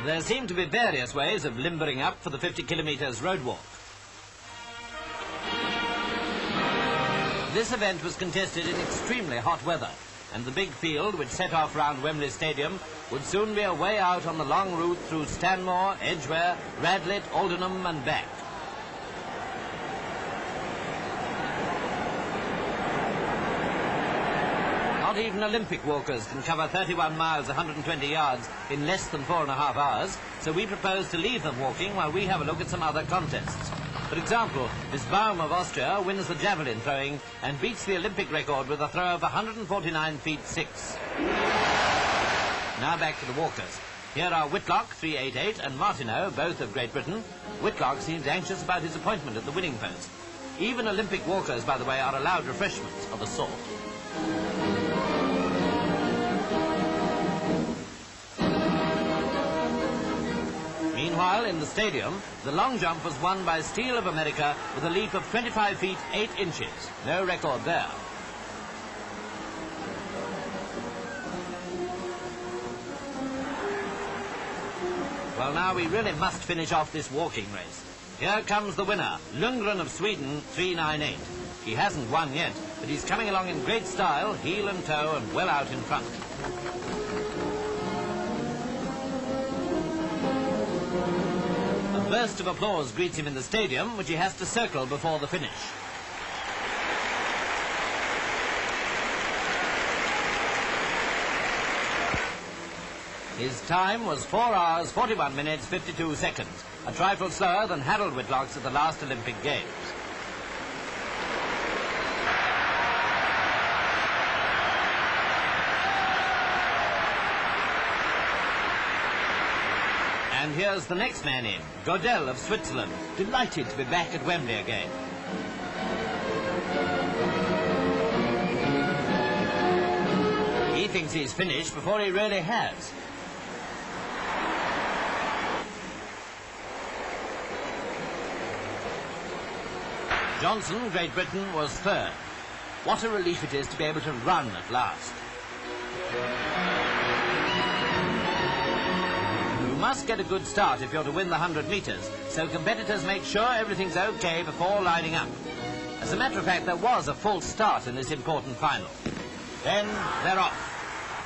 There seem to be various ways of limbering up for the 50 kilometres road walk. This event was contested in extremely hot weather, and the big field which set off round Wembley Stadium would soon be a way out on the long route through Stanmore, Edgware, Radlett, Aldenham and back. Not even Olympic walkers can cover 31 miles, 120 yards in less than 4.5 hours, so we propose to leave them walking while we have a look at some other contests. For example, Miss Baum of Austria wins the javelin throwing and beats the Olympic record with a throw of 149 feet 6. Now back to the walkers. Here are Whitlock, 388, and Martineau, both of Great Britain. Whitlock seems anxious about his appointment at the winning post. Even Olympic walkers, by the way, are allowed refreshments of a sort. Meanwhile, in the stadium, the long jump was won by Steele of America with a leap of 25 feet 8 inches. No record there. Well, now we really must finish off this walking race. Here comes the winner, Lundgren of Sweden, 398. He hasn't won yet, but he's coming along in great style, heel and toe, and well out in front. A burst of applause greets him in the stadium, which he has to circle before the finish. His time was 4 hours, 41 minutes, 52 seconds, a trifle slower than Harold Whitlock's at the last Olympic Games. And here's the next man in, Godel of Switzerland, delighted to be back at Wembley again. He thinks he's finished before he really has. Johnson, Great Britain, was third. What a relief it is to be able to run at last. You must get a good start if you're to win the 100 metres, so competitors make sure everything's okay before lining up. As a matter of fact, there was a false start in this important final. Then they're off.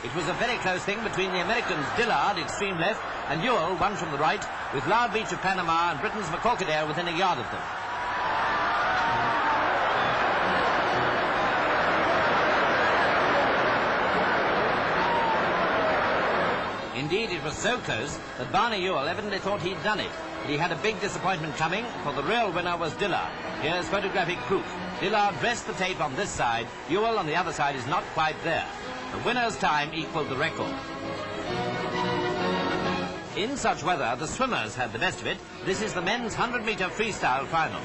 It was a very close thing between the Americans' Dillard, extreme left, and Ewell, one from the right, with Loud Beach of Panama and Britain's McCorkadale within a yard of them. Indeed, it was so close that Barney Ewell evidently thought he'd done it. But he had a big disappointment coming, for the real winner was Dillard. Here's photographic proof. Dillard dressed the tape on this side. Ewell on the other side is not quite there. The winner's time equaled the record. In such weather, the swimmers had the best of it. This is the men's 100-metre freestyle final.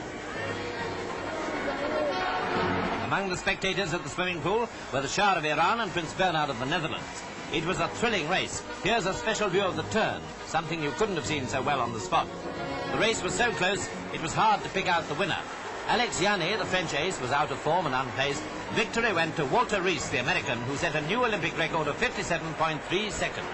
Among the spectators at the swimming pool were the Shah of Iran and Prince Bernhard of the Netherlands. It was a thrilling race. Here's a special view of the turn, something you couldn't have seen so well on the spot. The race was so close, it was hard to pick out the winner. Alex Yanni, the French ace, was out of form and unplaced. Victory went to Walter Rees, the American, who set a new Olympic record of 57.3 seconds.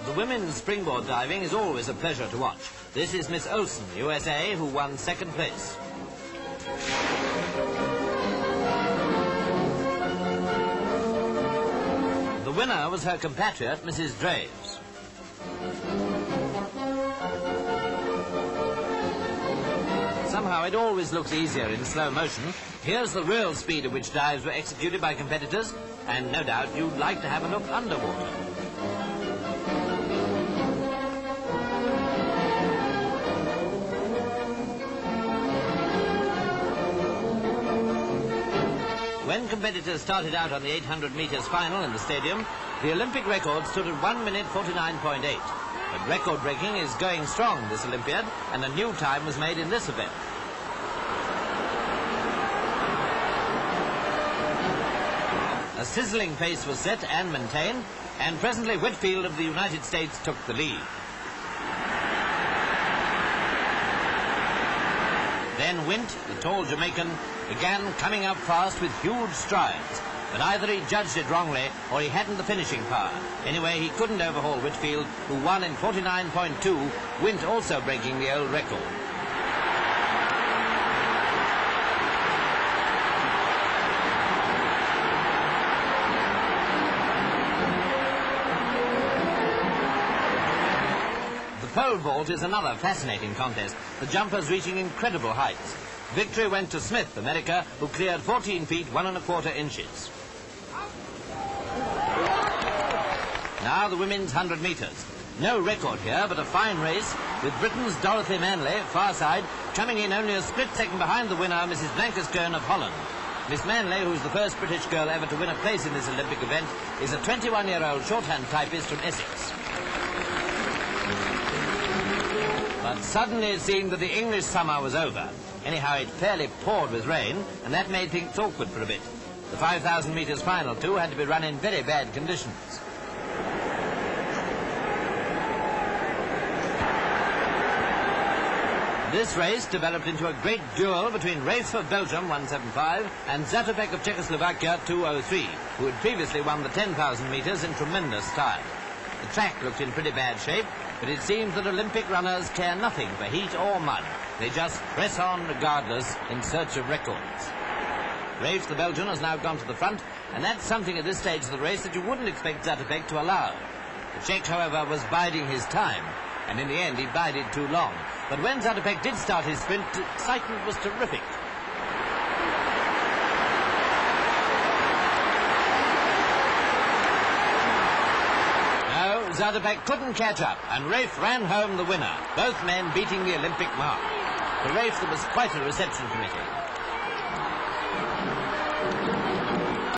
The women's springboard diving is always a pleasure to watch. This is Miss Olsen, USA, who won second place. The winner was her compatriot, Mrs. Draves. Somehow it always looks easier in slow motion. Here's the real speed at which dives were executed by competitors, and no doubt you'd like to have a look underwater. When competitors started out on the 800 metres final in the stadium, the Olympic record stood at 1 minute 49.8. But record-breaking is going strong this Olympiad, and a new time was made in this event. A sizzling pace was set and maintained, and presently Whitfield of the United States took the lead. Then Wint, the tall Jamaican, began coming up fast with huge strides. But either he judged it wrongly or he hadn't the finishing power. Anyway, he couldn't overhaul Whitfield, who won in 49.2, Wint also breaking the old record. The pole vault is another fascinating contest, the jumpers reaching incredible heights. Victory went to Smith, America, who cleared 14 feet, 1 1/4 inches. Now the women's 100 metres. No record here, but a fine race, with Britain's Dorothy Manley, far side, coming in only a split second behind the winner, Mrs. Blankerstone of Holland. Miss Manley, who's the first British girl ever to win a place in this Olympic event, is a 21-year-old shorthand typist from Essex. But suddenly it seemed that the English summer was over. Anyhow, it fairly poured with rain, and that made things awkward for a bit. The 5,000 metres final, too, had to be run in very bad conditions. This race developed into a great duel between Rafe of Belgium, 175, and Zatopek of Czechoslovakia, 203, who had previously won the 10,000 metres in tremendous style. The track looked in pretty bad shape, but it seems that Olympic runners care nothing for heat or mud. They just press on regardless in search of records. Rafe, the Belgian, has now gone to the front, and that's something at this stage of the race that you wouldn't expect Zatopek to allow. The Czech, however, was biding his time, and in the end he bided too long. But when Zatopek did start his sprint, excitement was terrific. No, Zatopek couldn't catch up, and Rafe ran home the winner, both men beating the Olympic mark. For Rafe, there was quite a reception committee.